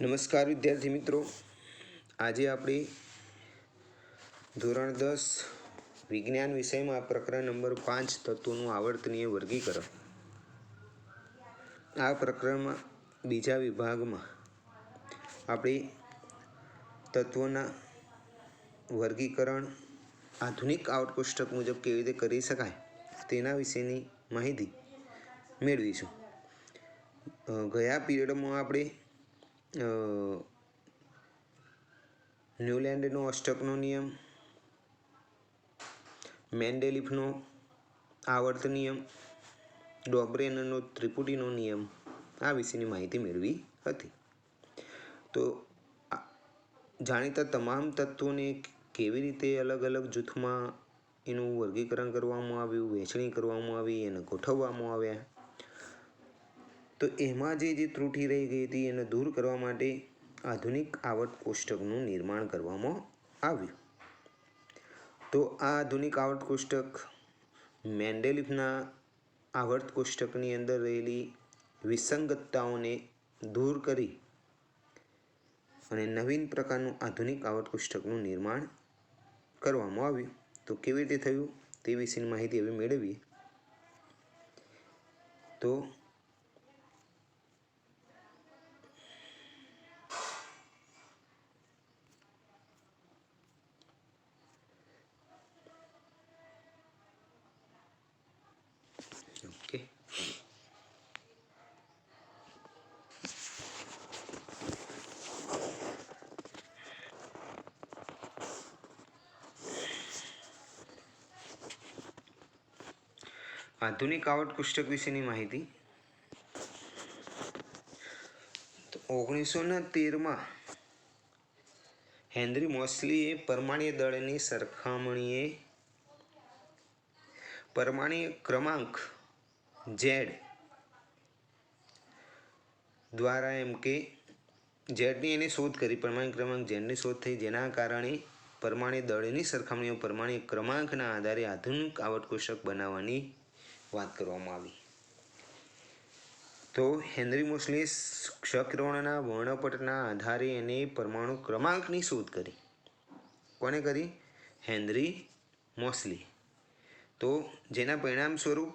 નમસ્કાર વિદ્યાર્થી મિત્રો, આજે આપણે ધોરણ 10 વિજ્ઞાન વિષયમાં પ્રકરણ નંબર 5 તત્વોનું આવર્તનીય વર્ગીકરણ. આ પ્રકરણમાં બીજા વિભાગમાં આપણે તત્વોના વર્ગીકરણ આધુનિક આવર્ત કોષ્ટક મુજબ કેવી રીતે કરી શકાય તેના વિશેની માહિતી મેળવીશું. ગયા પીરિયડમાં આપણે ન્યુલેન્ડનો અષ્ટકનો નિયમ, મેન્ડેલિફનો આવર્ત નિયમ, ડોબ્રેનનો ત્રિપુટીનો નિયમ આ વિશેની માહિતી મેળવી હતી. તો જાણીતા તમામ તત્વોને કેવી રીતે અલગ અલગ જૂથમાં એનું વર્ગીકરણ કરવામાં આવ્યું, વહેંચણી કરવામાં આવી, એને ગોઠવવામાં આવ્યા. તો એમાં જે ત્રુટિ રહી ગઈ હતી એને દૂર કરવા માટે આધુનિક આવર્ત કોષ્ટકનું નિર્માણ કરવામાં આવ્યું. તો આ આધુનિક આવર્ત કોષ્ટક મેન્ડેલિફના આવર્ત કોષ્ટકની અંદર રહેલી વિસંગતતાઓને દૂર કરી અને નવીન પ્રકારનું આધુનિક આવર્ત કોષ્ટકનું નિર્માણ કરવામાં આવ્યું. તો કેવી રીતે થયું તે વિશેની માહિતી હવે મેળવીએ. તો ઓકે, આધુનિક આવર્ત કોષ્ટક વિશેની માહિતી. તો 1913માં હેનરી મોસ્લીએ પરમાણ્વીય દળની સરખામણીએ પરમાણ્વીય ક્રમાંક ઝેડ દ્વારા એમ કે ઝેડની એની શોધ કરી, પરમાણ્વીય ક્રમાંક ઝેડની શોધ થઈ, જેના કારણે પરમાણ્વીય દળની સરખામણીઓ પરમાણ્વીય ક્રમાંકના આધારે આધુનિક આવર્ત કોષ્ટક બનાવવાની વાત કરવામાં આવી. તો હેનરી મોસ્લીએ ક્ષકિરણોના વર્ણપટના આધારે એને પરમાણુ ક્રમાંકની શોધ કરી. કોને કરી? Henry mostly. તો જેના પરિણામ સ્વરૂપ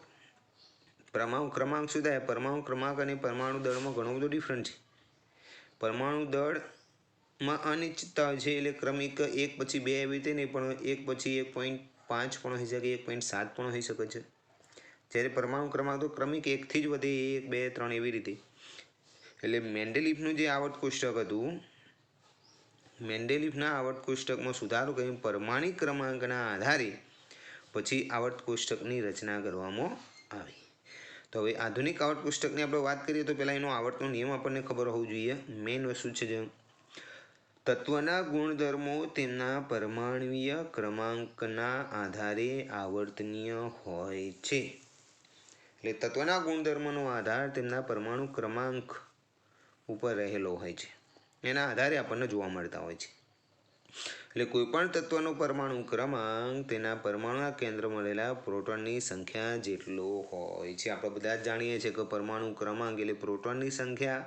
પરમાણુ ક્રમાંક શું થાય? પરમાણુ ક્રમાંક અને પરમાણુ દળમાં ઘણો બધો ડિફરન્ટ છે. પરમાણુ દળમાં અનિશ્ચિતતા છે, એટલે ક્રમિક 1 પછી 2 એવી રીતે નહીં, પણ 1 પછી 1.5 પણ હોઈ શકે, 1.7 પણ હોઈ શકે છે. જ્યારે પરમાણુ ક્રમાંક તો ક્રમિક 1 થી જ વધે, 1, 2, 3 એવી રીતે. એટલે મેન્ડેલિફનું જે આવર્ત કોષ્ટક હતું, મેન્ડેલિફના આવર્ત કોષ્ટકમાં સુધારો કરી પરમાણિક ક્રમાંકના આધારે પછી આવર્ત કોષ્ટકની રચના કરવામાં આવી. તો હવે આધુનિક આવર્ત કોષ્ટકની આપણે વાત કરીએ તો પહેલાં એનો આવર્તનો નિયમ આપણને ખબર હોવું જોઈએ. મેઇન વસ્તુ છે જે તત્વના ગુણધર્મો તેમના પરમાણ્વીય ક્રમાંકના આધારે આવર્તનીય હોય છે. એટલે તત્વના ગુણધર્મનો આધાર તેમના પરમાણુ ક્રમાંક ઉપર રહેલો હોય છે, એના આધારે આપણને જોવા મળતા હોય છે. એટલે કોઈપણ તત્વનો પરમાણુ ક્રમાંક તેના પરમાણુના કેન્દ્રમાં રહેલા પ્રોટોનની સંખ્યા જેટલો હોય છે. આપણે બધા જ જાણીએ છીએ કે પરમાણુ ક્રમાંક એટલે પ્રોટોનની સંખ્યા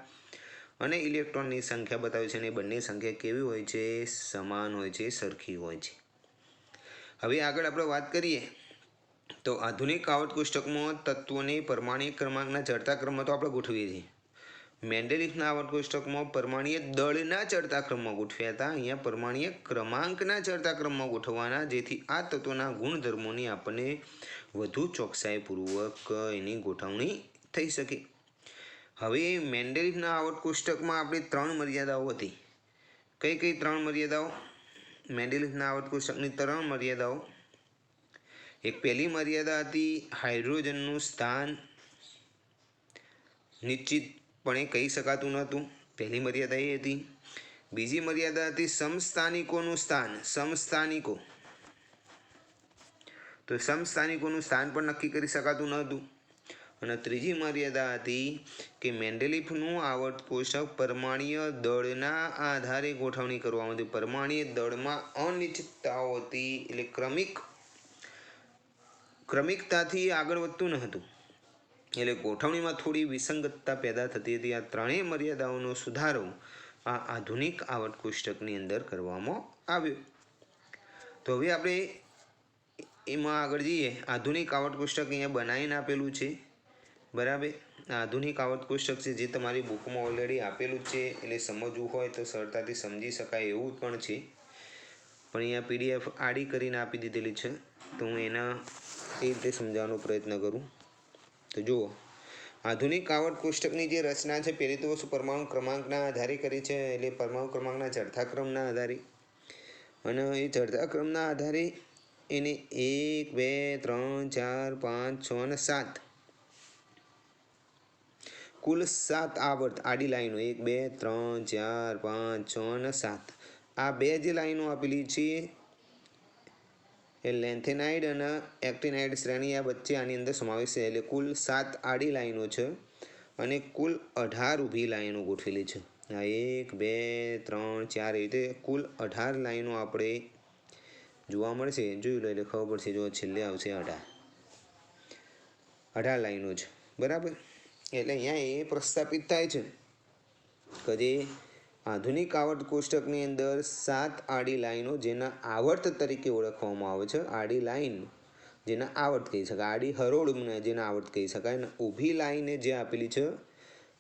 અને ઇલેક્ટ્રોનની સંખ્યા બતાવે છે, અને બંને સંખ્યા કેવી હોય છે? સમાન હોય છે, સરખી હોય છે. હવે આગળ આપણે વાત કરીએ તો આધુનિક આવર્ત કોષ્ટકમાં તત્વોને પરમાણ્વીય ક્રમાંકના ચડતા ક્રમમાં તો આપણે ગોઠવીએ છીએ. મેન્ડેલિફના આવર્ત કોષ્ટકમાં પરમાણ્વીય દળના ચડતા ક્રમમાં ગોઠવ્યા હતા. અહીંયા પરમાણ્વીય ક્રમાંકના ચડતા ક્રમમાં ગોઠવવાના, જેથી આ તત્વોના ગુણધર્મોની આપણને વધુ ચોકસાઈપૂર્વક એની ગોઠવણી થઈ શકે. હવે મેન્ડેલિફના આવર્ત કોષ્ટકમાં આપણે 3 મર્યાદાઓ હતી. કઈ કઈ 3 મર્યાદાઓ? મેન્ડેલિફના આવર્ત કોષ્ટકની 3 મર્યાદાઓ. એક પહેલી મર્યાદા હતી હાઇડ્રોજનનું સ્થાન નિશ્ચિતપણે કહી શકાતું નહોતું. પહેલી મર્યાદા એ હતી. બીજી મર્યાદા હતી સમસ્થાનિકોનું સ્થાન. સમસ્થાનિકો, તો સમસ્થાનિકોનું સ્થાન પણ નક્કી કરી શકાતું નહોતું. અને ત્રીજી મર્યાદા હતી કે મેન્ડેલિફનું આવર્ત કોષ્ટક પરમાણ્વીય દળના આધારે ગોઠવણી કરવામાં હતી. પરમાણ્વીય દળમાં અનિશ્ચિતતાઓ હતી, એટલે ક્રમિકતાથી આગળ વધતું ન હતું, એટલે ગોઠવણીમાં થોડી વિસંગતતા પેદા થતી હતી. આ ત્રણેય મર્યાદાઓનો સુધારો આ આધુનિક આવર્ત કોષ્ટકની અંદર કરવામાં આવ્યો. તો હવે આપણે એમાં આગળ જઈએ. આધુનિક આવર્ત કોષ્ટક અહીંયા બનાવીને આપેલું છે, બરાબર. આધુનિક આવર્ત કોષ્ટક છે જે તમારી બુકમાં ઓલરેડી આપેલું છે, એટલે સમજવું હોય તો સરળતાથી સમજી શકાય એવું પણ છે. પણ અહીંયા PDF આડી કરીને આપી દીધેલી છે, તો હું એના એ રીતે સમજાવવાનો પ્રયત્ન કરું. તો જુઓ, આધુનિક આવર્ત કોષ્ટકની જે રચના છે પહેલી તો વસ્તુ પરમાણુ ક્રમાંકના આધારે કરી છે, એટલે પરમાણુ ક્રમાંકના ચડતા ક્રમના આધારે. અને એ ચડતા ક્રમના આધારે એને 1 2 3 4 5 6 અને 7 કુલ 7 આવર્ત આડી લાઈનો 1 2 3 4 5 6 અને 7 આ બે જે લાઈનો આપેલી છે એ લેન્થેનાઇડ અને એક્ટિનાઇડ શ્રેણી આ વચ્ચે આની અંદર સમાવેશ છે, એટલે કુલ 7 આડી લાઈનો છે અને કુલ 18 ઊભી લાઈનો ગોઠવેલી છે. આ 1 2 3 4 એ રીતે કુલ 18 લાઈનો આપણે જોવા મળશે. જોઈ લો એટલે ખબર પડશે. જો છેલ્લે આવશે 18 લાઈનો છે, બરાબર. એટલે અહીંયા એ પ્રસ્થાપિત થાય છે કે જે આધુનિક આવર્ત કોષ્ટકની અંદર 7 આડી લાઈનો જેના આવર્ત તરીકે ઓળખવામાં આવે છે. આડી લાઈન જેના આવર્ત કહી શકાય, આડી હરોળને જેના આવર્ત કહી શકાય, અને ઊભી લાઈને જે આપેલી છે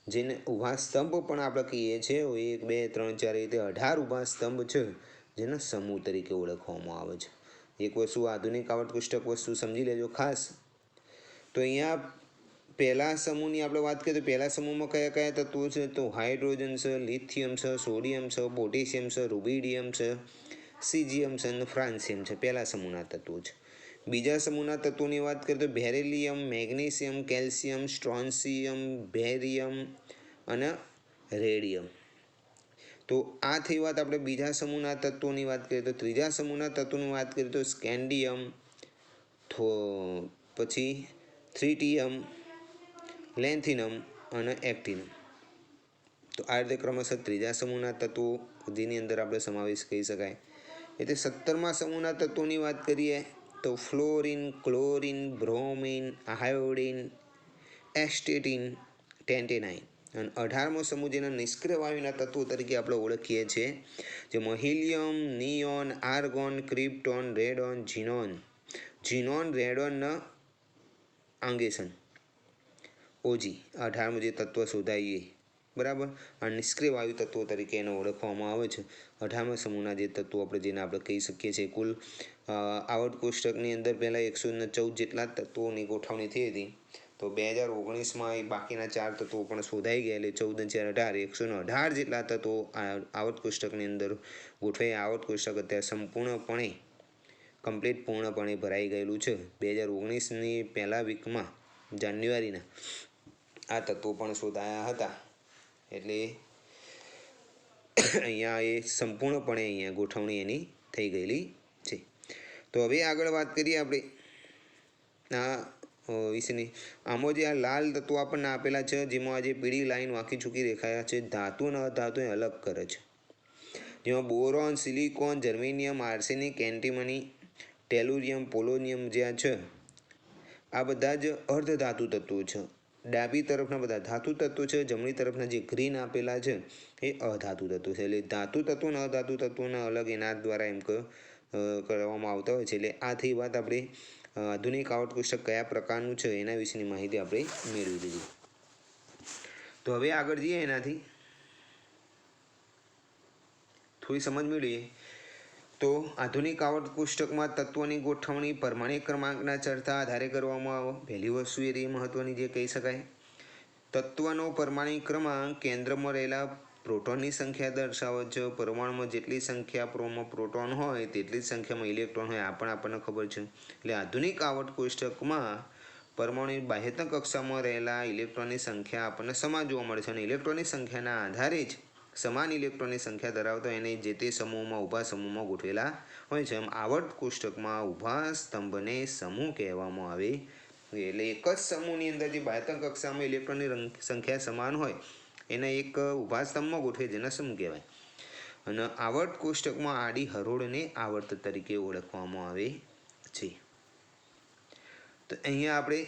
જેને ઊભા સ્તંભ પણ આપણે કહીએ છીએ. 1 2 3 4 એ રીતે 18 ઊભા સ્તંભ છે જેને સમૂહ તરીકે ઓળખવામાં આવે છે. એક વસ્તુ આધુનિક આવર્ત કોષ્ટક વસ્તુ સમજી લેજો ખાસ. તો અહીંયા પહેલા સમૂહની આપણે વાત કરીએ તો પહેલા સમૂહમાં કયા કયા તત્વો છે? તો હાઇડ્રોજન છે, લિથિયમ છે, સોડિયમ છે, પોટેશિયમ છે, રૂબિડિયમ છે, સીઝિયમ છે અને ફ્રાન્સિયમ છે. પહેલા સમૂહના તત્વો છે. બીજા સમૂહના તત્વોની વાત કરીએ તો બેરિલિયમ, મેગ્નેશિયમ, કેલ્શિયમ, સ્ટ્રોન્શિયમ, બેરિયમ અને રેડિયમ. તો આ થઈ વાત આપણે બીજા સમૂહના તત્વોની વાત કરીએ. તો ત્રીજા સમૂહના તત્વોની વાત કરીએ તો સ્કેન્ડિયમ, પછી થ્રીટિયમ, લેન્થિનમ અને એક્ટિનમ. તો આ રીતે ક્રમશઃ ત્રીજા સમૂહના તત્વો જેની અંદર આપણે સમાવેશ કહી શકાય. એટલે 17મા સમૂહના તત્વોની વાત કરીએ તો ફ્લોરિન, ક્લોરિન, બ્રોમિન, આયોડિન, એસ્ટેટિન, ટેન્ટેનાઇન. અને 18મો સમૂહ જેના નિષ્ક્રિય વાયુના તત્વો તરીકે આપણે ઓળખીએ છીએ, જેમાં helium, neon, argon, krypton, radon, xenon. Xenon, radon, oganesson, O G. 18મું જે તત્વ શોધાઈએ, બરાબર. આ નિષ્ક્રિય વાયુ તત્વો તરીકે એને ઓળખવામાં આવે છે. 18મા સમૂહના જે તત્વો આપણે જેને આપણે કહી શકીએ છીએ. કુલ આવર્ત કોષ્ટકની અંદર પહેલાં 114 જેટલા તત્વોની ગોઠવણી થઈ હતી. તો 2019માં એ બાકીના 4 તત્વો પણ શોધાઈ ગયા, એટલે 14 4 18 118 જેટલા તત્વો આવર્ત કોષ્ટકની અંદર ગોઠવાઈ. આવર્ત કોષ્ટક અત્યારે સંપૂર્ણપણે કમ્પ્લીટ પૂર્ણપણે ભરાઈ ગયેલું છે. 2019ની પહેલા વીકમાં જાન્યુઆરીના આ તત્વો પણ શોધાયા હતા. એટલે અહીંયા એ સંપૂર્ણપણે અહીંયા ગોઠવણી એની થઈ ગયેલી છે. તો હવે આગળ વાત કરીએ આપણે આ વિશેની. આમાં જે આ લાલ તત્વો આપણને આપેલા છે, જેમાં આજે પીળી લાઈન વાંકી ચૂકી દેખાયા છે, ધાતુ અને અધાતુને અલગ કરે છે. જેમાં boron, silicon, germanium, arsenic, antimony, tellurium, polonium જે છે આ બધા જ અર્ધધાતુ તત્વો છે. ડાબી તરફના બધા ધાતુ તત્વો છે, જમણી તરફના જે ગ્રીન આપેલા છે એ અધાતુ તત્વો છે. એટલે ધાતુ તત્વો અને અધાતુ તત્વોના અલગ એના દ્વારા એમ કરવામાં આવતા હોય છે. એટલે આથી વાત આપણે આધુનિક આવર્ત કોષ્ટક કયા પ્રકારનું છે એના વિશેની માહિતી આપણે મેળવી લીધી. તો હવે આગળ જઈએ એનાથી થોડી સમજ મેળવીએ. તો આધુનિક આવર્ત કોષ્ટકમાં તત્વોની ગોઠવણી પરમાણિક ક્રમાંકના ચડતા આધારે કરવામાં આવે. પહેલી વસ્તુ એ મહત્વની જે કહી શકાય, તત્વનો પરમાણિક ક્રમાંક કેન્દ્રમાં રહેલા પ્રોટોનની સંખ્યા દર્શાવે છે. પરમાણુમાં જેટલી સંખ્યામાં પ્રોટોન હોય તેટલી જ સંખ્યામાં ઇલેક્ટ્રોન હોય, આ પણ આપણને ખબર છે. એટલે આધુનિક આવર્ત કોષ્ટકમાં પરમાણુ બાહ્યતમ કક્ષામાં રહેલા ઇલેક્ટ્રોનની સંખ્યા આપણને સમાન જોવા મળે છે. અને ઇલેક્ટ્રોનની સંખ્યાના આધારે જ સમાન ઇલેક્ટ્રોનની સંખ્યા ધરાવતા એને જે તે સમૂહમાં ઊભા સમૂહમાં ગોઠવેલા હોય છે. એમ આવર્ત કોષ્ટકમાં ઊભા સ્તંભને સમૂહ કહેવામાં આવે. એટલે એક જ સમૂહની અંદર જે બાહ્યતમ કક્ષામાં ઇલેક્ટ્રોનની સંખ્યા સમાન હોય એને એક ઊભા સ્તંભમાં ગોઠવે જેને સમૂહ કહેવાય. અને આવર્ત કોષ્ટકમાં આડી હરોળને આવર્ત તરીકે ઓળખવામાં આવે છે. તો અહીંયા આપણે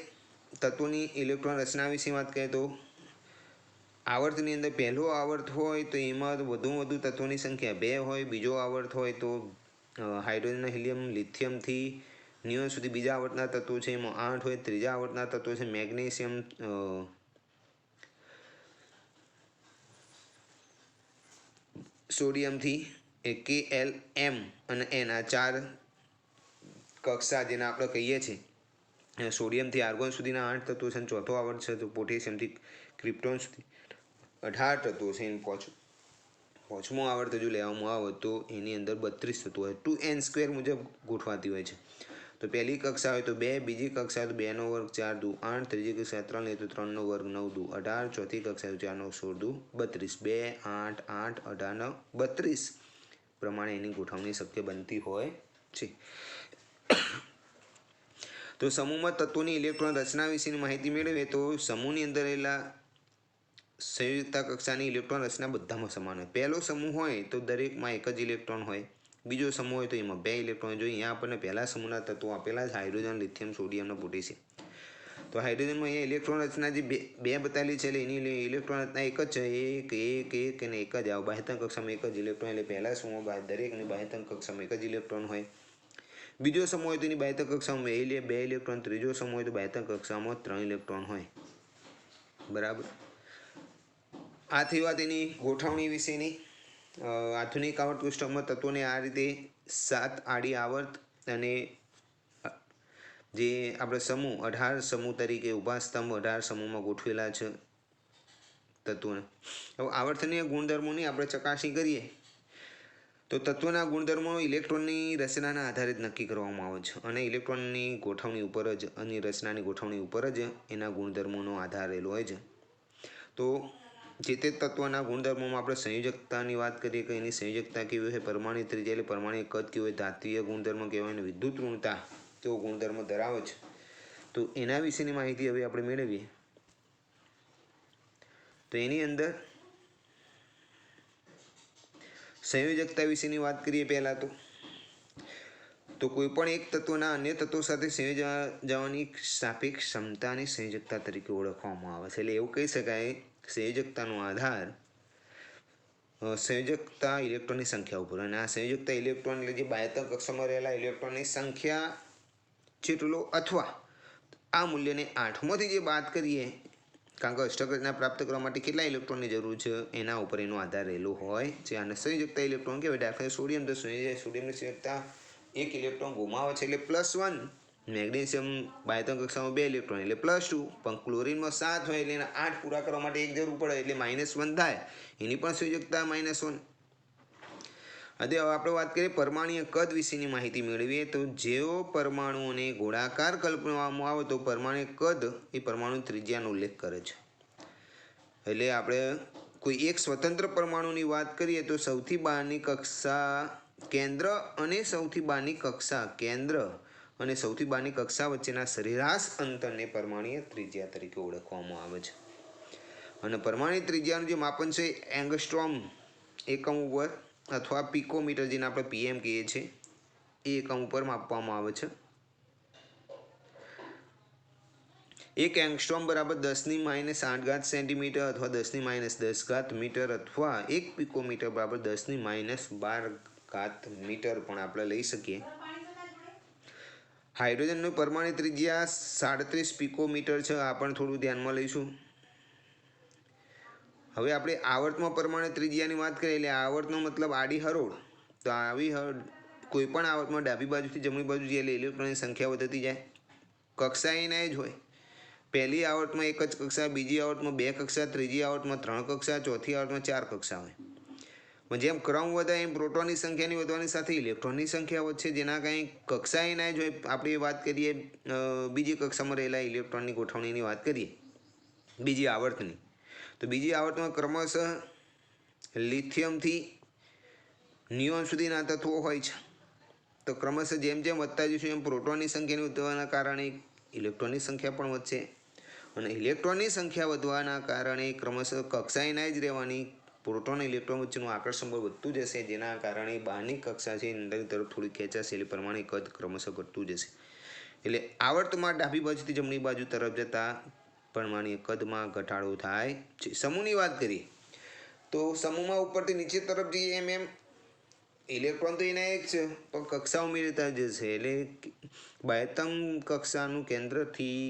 તત્વોની ઇલેક્ટ્રોન રચના વિશે વાત કરીએ તો આવર્તની અંદર પહેલો આવર્ત હોય તો એમાં વધુમાં વધુ તત્વોની સંખ્યા 2 હોય, બીજો આવર્ત હોય તો હાઇડ્રોજન, હિલિયમ, લિથિયમથી નિયોન સુધી બીજા આવર્તના તત્વો છે એમાં 8 હોય, ત્રીજા આવર્તના તત્વો છે મેગ્નેશિયમ, સોડિયમથી KLM અને N, આ 4 કક્ષા જેને આપણે કહીએ છીએ. સોડિયમથી આર્ગોન સુધીના 8 તત્વો છે અને ચોથો આવર્ત છે તો પોટેશિયમથી ક્રિપ્ટોન સુધી 18 તત્વો છે. પાંચમો આવર્ત જો લેવામાં આવે તો એની અંદર 32 તત્વો હોય, 2n² મુજબ ગોઠવાતી હોય છે. તો પહેલી કક્ષા હોય તો 2, બીજી કક્ષા હોય તો 2 નો વર્ગ 4 દુ 8, ત્રીજી કક્ષા 3 હોય તો 3 નો વર્ગ 9 દુ 18, ચોથી કક્ષા હોય 4 નો 16 દુ 32, 2, 8, 8, 18, 32 પ્રમાણે એની ગોઠવણી શક્ય બનતી હોય છે. તો સમૂહમાં તત્વોની ઇલેક્ટ્રોન રચના વિશેની માહિતી મેળવીએ તો સમૂહની અંદર રહેલા સંયુક્તા કક્ષાની ઇલેક્ટ્રોન રચના બધામાં સમાન હોય. પહેલો સમૂહ હોય તો દરેકમાં એક જ ઇલેક્ટ્રોન હોય, બીજો સમૂહ હોય તો એમાં 2 ઇલેક્ટ્રોન. જો અહીંયા આપણને પહેલા સમૂહના તત્વો આપેલા છે હાઇડ્રોજન, લિથિયમ, સોડિયમ અને પોટેશિયમ. તો હાઇડ્રોજનમાં અહીંયા ઇલેક્ટ્રોન રચના જે બે બતાવેલી છે એટલે એની ઇલેક્ટ્રોન રચના એક જ છે, એક અને એક જ આવે. બાહ્યતમ કક્ષામાં એક જ ઇલેક્ટ્રોન એટલે પહેલા સમૂહ દરેકની બાહ્યતમ કક્ષામાં એક જ ઇલેક્ટ્રોન હોય. બીજો સમૂહ હોય તો એની બાહ્યતમ કક્ષામાં 2 ઇલેક્ટ્રોન, ત્રીજો સમૂહ હોય તો બાહ્યતમ કક્ષામાં 3 ઇલેક્ટ્રોન હોય. બરાબર. આ થઈ વાત એની ગોઠવણી વિશેની. આધુનિક આવર્ત કોષ્ટકમાં તત્વોને આ રીતે 7 આડી આવર્ત અને જે આપણે સમૂહ 18 સમૂહ તરીકે ઊભા સ્તંભ 18 સમૂહમાં ગોઠવેલા છે તત્વોને. હવે આવર્તનીય ગુણધર્મોની આપણે ચકાસણી કરીએ તો તત્વના ગુણધર્મો ઇલેક્ટ્રોનની રચનાના આધારે જ નક્કી કરવામાં આવે છે અને ઇલેક્ટ્રોનની ગોઠવણી ઉપર જ અને રચનાની ગોઠવણી ઉપર જ એના ગુણધર્મોનો આધાર રહેલો હોય છે. તો જે તે તત્વના ગુણધર્મોમાં આપણે સંયોજકતાની વાત કરીએ કે એની સંયોજકતા કેવી હોય, પરમાણુ ત્રિજ્યા એટલે પરમાણુ કદ કેવું હોય, ધાત્વીય ગુણધર્મ કહેવાય અને વિદ્યુત ઋણતા તેવો ગુણધર્મ ધરાવે છે. તો એના વિશેની માહિતી હવે આપણે મેળવીએ. તો એની અંદર સંયોજકતા વિશેની વાત કરીએ પહેલાં તો કોઈ પણ એક તત્વના અન્ય તત્વો સાથે સંયોજવા જવાની સાપેક્ષ ક્ષમતાની સંયોજકતા તરીકે ઓળખવામાં આવે છે. એટલે એવું કહી શકાય સંયોજકતાનો આધાર સંયોજકતા ઇલેક્ટ્રોનની સંખ્યા ઉપર, અને આ સંયોજકતા ઇલેક્ટ્રોન એટલે જે બાહ્યતમ કક્ષામાં રહેલા ઇલેક્ટ્રોનની સંખ્યા જેટલો અથવા આ મૂલ્યને 8માંથી જે બાદ કરીએ કારણ કે અષ્ટક રચના પ્રાપ્ત કરવા માટે કેટલા ઇલેક્ટ્રોનની જરૂર છે એના ઉપર એનો આધાર રહેલો હોય છે. અને સંયોજકતા ઇલેક્ટ્રોન કહેવાય. દાખલા સોડિયમ તો સોડિયમની સંયોજકતા 1 ઇલેક્ટ્રોન ગુમાવે છે એટલે +1. મેગ્નેશિયમ બાહ્યતમ કક્ષામાં 2 ઇલેક્ટ્રોન એટલે +2. પણ ક્લોરીનમાં 7 હોય એટલે એના 8 પૂરા કરવા માટે 1 જરૂર પડે એટલે -1 થાય. એની પણ સંયોજકતા -1. હવે આપણે વાત કરીએ પરમાણુય કદ વિશેની માહિતી મેળવીએ તો જેઓ પરમાણુઓને ગોળાકાર કલ્પવામાં આવે તો પરમાણુ કદ એ પરમાણુ ત્રિજ્યાનો ઉલ્લેખ કરે છે. એટલે આપણે કોઈ એક સ્વતંત્ર પરમાણુની વાત કરીએ તો સૌથી બહારની કક્ષા કેન્દ્ર અને સૌથી બહારની કક્ષા કેન્દ્ર અને સૌથી બહારની કક્ષા વચ્ચેના સરેરાશ અંતરને પરમાણુય ત્રિજ્યા તરીકે ઓળખવામાં આવે છે. અને પરમાણુ ત્રિજ્યાનું જે માપન છે એંગસ્ટ્રોમ એકમ ઉપર અથવા પિકોમીટર જેને આપણે PM કહીએ છીએ એ એકમ ઉપર માપવામાં આવે છે. 1 એંગસ્ટ્રોમ બરાબર 10⁻8 સેન્ટીમીટર અથવા 10⁻10 મીટર અથવા 1 પિકોમીટર બરાબર 10⁻12 મીટર પણ આપણે લઈ શકીએ. હાઇડ્રોજનનું પરમાણુ ત્રિજ્યા 37 પિકોમીટર છે. આ પણ થોડું ધ્યાનમાં લઈશું. હવે આપણે આવર્તમાં પરમાણુ ત્રિજ્યાની વાત કરીએ એટલે આવર્તનો મતલબ આડી હરોળ. તો આવી કોઈ પણ આવર્તમાં ડાબી બાજુથી જમણી બાજુ જઈએ એટલે ઇલેક્ટ્રોનની સંખ્યા વધતી જાય. કક્ષા એના જ હોય. પહેલી આવર્તમાં 1 જ કક્ષા, બીજી આવર્તમાં 2 કક્ષા, ત્રીજી આવર્તમાં 3 કક્ષા, ચોથી આવર્તમાં 4 કક્ષા હોય. પણ જેમ ક્રમ વધે એમ પ્રોટોનની સંખ્યાની વધવાની સાથે ઇલેક્ટ્રોનની સંખ્યા વધશે જેના કારણે કક્ષા એના જ હોય. આપણે વાત કરીએ બીજી કક્ષામાં રહેલા ઇલેક્ટ્રોનની ગોઠવણીની વાત કરીએ બીજી આવર્તની. તો બીજી આવર્તમાં ક્રમશઃ લિથિયમથી નિયોન સુધીના તત્વો હોય છે. તો ક્રમશઃ જેમ જેમ વધતા જઈશું એમ પ્રોટોનની સંખ્યાની વધવાના કારણે ઇલેક્ટ્રોનની સંખ્યા પણ વધશે અને ઇલેક્ટ્રોનની સંખ્યા વધવાના કારણે ક્રમશઃ કક્ષા એના જ રહેવાની. પ્રોટોન અને ઇલેક્ટ્રોન વચ્ચેનું આકર્ષણ બળ વધતું જશે જેના કારણે બહારની કક્ષા છે અંદર તરફ થોડી ખેંચાશે એટલે પરમાણુ કદ ક્રમશઃ ઘટતું જશે. એટલે આવર્તમાં ડાબી બાજુથી જમણી બાજુ તરફ જતા પરમાણુ કદમાં ઘટાડો થાય છે. સમૂહની વાત કરીએ તો સમૂહમાં ઉપરથી નીચે તરફ જઈએ એમ ઇલેક્ટ્રોન તો એના એક છે પણ કક્ષા ઉમેરતા જશે એટલે બાહ્યતમ કક્ષાનું કેન્દ્રથી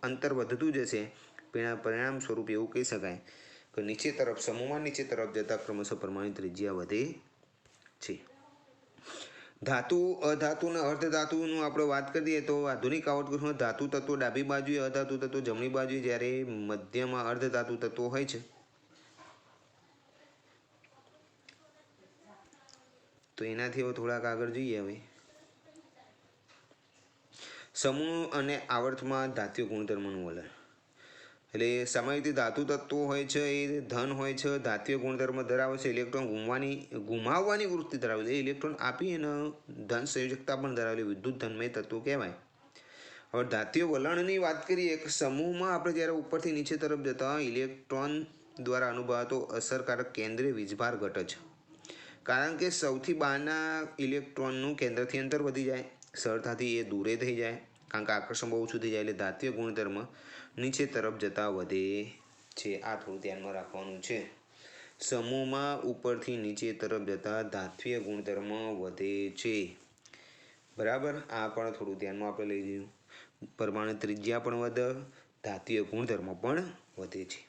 અંતર વધતું જશે. પરિણામ સ્વરૂપ એવું કહી શકાય કે નીચે તરફ સમૂહમાં નીચે તરફ જતા ક્રમશઃ પરમાણુ ત્રિજ્યા વધે છે. ધાતુ અધાતુ અને અર્ધધાતુનું આપણે વાત કરીએ તો આધુનિક આવર્તકોષમાં ધાતુ તત્વો ડાબી બાજુએ, અધાતુ તત્વો જમણી બાજુએ, જ્યારે મધ્યમાં અર્ધધાતુ તત્વો હોય છે. તો એનાથી હવે થોડાક આગળ જોઈએ. હવે સમૂહ અને આવર્તમાં ધાત્વિક ગુણધર્મનું વલણ. એટલે સામાન્ય રીતે ધાતુ તત્વો હોય છે એ ધન હોય છે, ધાત્વિક ગુણધર્મ ધરાવે છે, ઇલેક્ટ્રોન ગુમાવવાની વૃત્તિ ધરાવે છે. ઇલેક્ટ્રોન આપી અને ધન સંયોજકતા પણ ધરાવે, વિદ્યુત ધનમય તત્વો કહેવાય. હવે ધાત્વિક વલણની વાત કરીએ કે સમૂહમાં આપણે જ્યારે ઉપરથી નીચે તરફ જતા ઇલેક્ટ્રોન દ્વારા અનુભવાતો અસરકારક કેન્દ્રીય વીજભાર ઘટે છે. કારણ કે સૌથી બહારના ઇલેક્ટ્રોનનું કેન્દ્રથી અંતર વધી જાય, સરળતાથી એ દૂરે થઈ જાય, કારણ કે આકર્ષણ બહુ ઓછું થઈ જાય, એટલે ધાત્વિક ગુણધર્મ નીચે તરફ જતા વધે છે. આ થોડું ધ્યાનમાં રાખવાનું છે. સમૂહમાં ઉપરથી નીચે તરફ જતા ધાત્વિક ગુણધર્મ વધે છે. બરાબર, આ પણ થોડું ધ્યાનમાં આપણે લઈ જઈએ. પરમાણુ ત્રિજ્યા પણ વધે, ધાત્વિક ગુણધર્મ પણ વધે છે.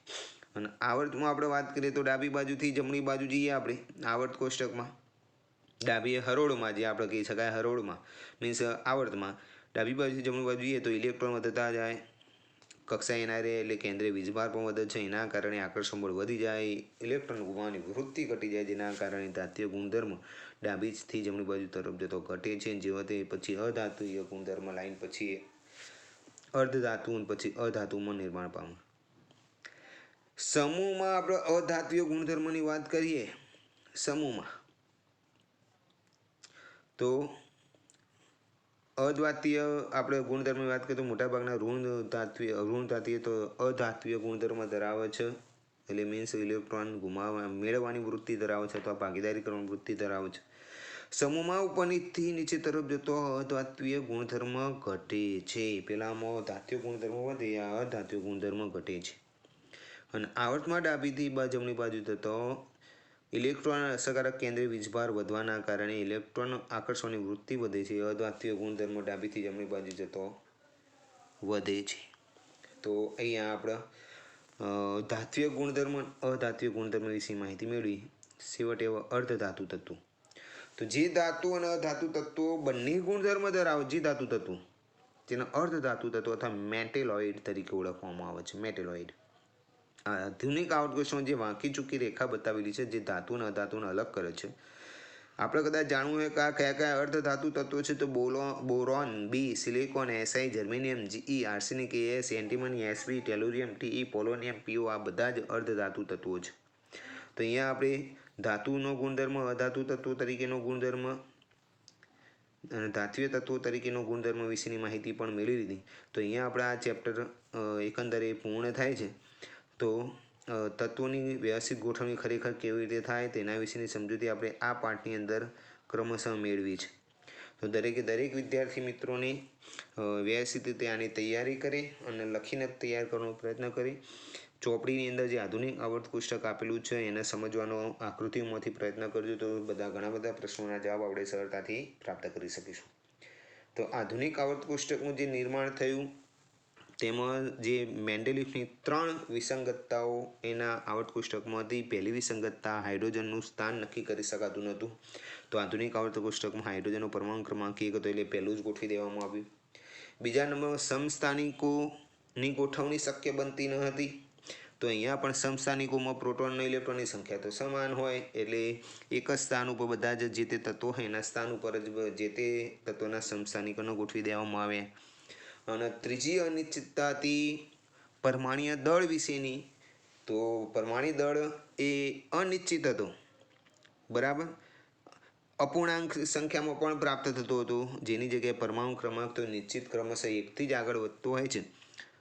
અને આવર્તમાં આપણે વાત કરીએ તો ડાબી બાજુથી જમણી બાજુ જઈએ આપણે આવર્ત કોષ્ટકમાં. ડાબી હરોળમાં, જે આપણે કહી શકાય હરોળમાં મીન્સ આવર્તમાં ડાબી બાજુથી જમણી બાજુ જઈએ તો ઇલેક્ટ્રોન વધતા જાય, કક્ષા એના રહે એટલે કેન્દ્રીય વીજભાર પણ વધે છે. એના કારણે આકર્ષણ બળ વધી જાય, ઇલેક્ટ્રોન ગુમાવવાની વૃત્તિ ઘટી જાય, જેના કારણે ધાત્વિક ગુણધર્મ ડાબીથી જમણી બાજુ તરફ જતો ઘટે છે. જેવો તે પછી અધાતુય ગુણધર્મ લાઈન પછી અર્ધધાતુ અને પછી અધાતુમાં નિર્માણ પામે. સમૂહમાં આપણે અધાત્વીય ગુણધર્મની વાત કરીએ સમૂહમાં તો અધાત્વીય આપણે ગુણધર્મની વાત કરીએ તો મોટાભાગના ઋણ ધાત્વીય તો અધાત્વીય ગુણધર્મ ધરાવે છે. એટલે મીન્સ ઇલેક્ટ્રોન મેળવવાની વૃત્તિ ધરાવે છે અથવા ભાગીદારી કરવાની વૃત્તિ ધરાવે છે. સમૂહમાં ઉપરથી નીચે તરફ જતો અધાત્વીય ગુણધર્મ ઘટે છે. પેલામાં ધાત્વીય ગુણધર્મ વધે, આ અધાત્વીય ગુણધર્મ ઘટે છે. અને આવર્તમાં ડાબીથી જમણી બાજુ થતો ઇલેક્ટ્રોન અસરકારક કેન્દ્રીય વીજભાર વધવાના કારણે ઇલેક્ટ્રોન આકર્ષણની વૃત્તિ વધે છે. અધાત્વીય ગુણધર્મ ડાબીથી જમણી બાજુ જતો વધે છે. તો અહીંયા આપણે ધાત્વીય ગુણધર્મ અધાત્વીય ગુણધર્મ વિશે માહિતી મેળવી. છેવટે અર્ધધાતુ તત્વો. તો જે ધાતુ અને અધાતુ તત્વો બંને ગુણધર્મ ધરાવે, જે ધાતુ તત્વો જેને અર્ધધાતુ તત્વો અથવા મેટેલોઇડ તરીકે ઓળખવામાં આવે છે. મેટેલોઇડ આધુનિક આવર્તકોષમાં જે વાંકી ચૂકી રેખા બતાવેલી છે, જે ધાતુ અને અધાતુને અલગ કરે છે. આપણે કદાચ જાણવું હોય કે આ કયા કયા અર્ધધાતુ તત્વો છે, તો boron, B, silicon, S I, germanium, G E, arsenic, S, antimony, S P, tellurium, T E, polonium, P O, આ બધા જ અર્ધધાતુ તત્વો છે. તો અહીંયા આપણે ધાતુનો ગુણધર્મ, અધાતુ તત્વો તરીકેનો ગુણધર્મ અને ધાત્વીય તત્વો તરીકેનો ગુણધર્મ વિશેની માહિતી પણ મેળવી લીધી. તો અહીંયા આપણે આ ચેપ્ટર એકંદરે પૂર્ણ થાય છે. તો તત્વોની વ્યવસ્થિત ગોઠવણી ખરેખર કેવી રીતે થાય તેના વિશેની સમજૂતી આપણે આ પાઠની અંદર ક્રમશઃ મેળવી છે. તો દરેક વિદ્યાર્થી મિત્રોને વ્યવસ્થિત રીતે આની તૈયારી કરે અને લખીને તૈયાર કરવાનો પ્રયત્ન કરે. ચોપડીની અંદર જે આધુનિક આવર્ત પુસ્તક આપેલું છે એને સમજવાનો આકૃતિઓમાંથી પ્રયત્ન કરજો, તો ઘણા બધા પ્રશ્નોના જવાબ આપણે સરળતાથી પ્રાપ્ત કરી શકીશું. તો આધુનિક આવર્ત પુસ્તકનું જે નિર્માણ થયું તેમાં જે મેન્ડેલિફની 3 વિસંગતતાઓ એના આવર્ત પુસ્તકમાં હતી. પહેલી વિસંગતતા, હાઇડ્રોજનનું સ્થાન નક્કી કરી શકાતું નહોતું. તો આધુનિક આવર્ત પુસ્તકમાં હાઇડ્રોજનનો પરમાણુ ક્રમાંક 1 હતો એટલે પહેલું જ ગોઠવી દેવામાં આવ્યું. બીજા નંબરમાં સમસ્થાનિકોની ગોઠવણી શક્ય બનતી ન હતી. તો અહીંયા પણ સમસ્થાનિકોમાં પ્રોટોન અને ઇલેક્ટ્રોનની સંખ્યા તો સમાન હોય એટલે એક જ સ્થાન ઉપર બધા જ જે તે તત્વો હોય એના સ્થાન ઉપર જ જે તે તત્વોના સમસ્થાનિકોને ગોઠવી દેવામાં આવે. અને ત્રીજી અનિશ્ચિતતા હતી પરમાણ્વીય દળ વિશેની. તો પરમાણ્વીય દળ એ અનિશ્ચિત હતો, બરાબર, અપૂર્ણાંક સંખ્યામાં પણ પ્રાપ્ત થતો હતો, જેની જગ્યાએ પરમાણુ ક્રમાંક તો નિશ્ચિત ક્રમશઃ 1થી જ આગળ વધતો હોય છે.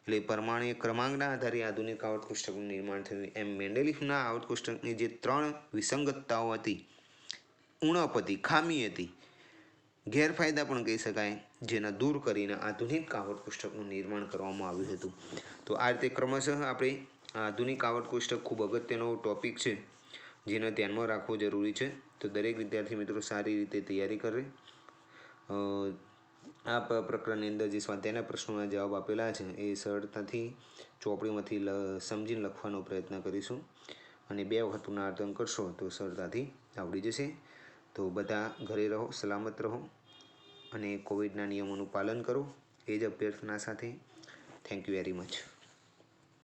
એટલે પરમાણુ ક્રમાંકના આધારે આધુનિક આવર્ત કોષ્ટકનું નિર્માણ થયું. એમ મેન્ડેલિફના આવર્ત કોષ્ટકની જે 3 વિસંગતતાઓ હતી, ઉણપ હતી, ખામી હતી, ગેરફાયદા પણ કહી શકાય, જેના દૂર કરીને આધુનિક આવર્ત કોષ્ટકનું નિર્માણ કરવામાં આવ્યું હતું. તો આ રીતે ક્રમશઃ આપણે આધુનિક આવર્ત કોષ્ટક ખૂબ અગત્યનો ટોપિક છે, જેને ધ્યાનમાં રાખવો જરૂરી છે. તો દરેક વિદ્યાર્થી મિત્રો સારી રીતે તૈયારી કરે. આ પ્રકરણની અંદર જે સ્વાધ્યાયના પ્રશ્નોના જવાબ આપેલા છે એ સરળતાથી ચોપડીમાંથી સમજીને લખવાનો પ્રયત્ન કરીશું, અને 2 વખત પુનરાવર્તન કરશો તો સરળતાથી આવડી જશે. તો બધા ઘરે રહો, સલામત રહો અને કોવિડના નિયમોનું પાલન કરો, એ જ અભ્યર્થના સાથે. Thank you very much.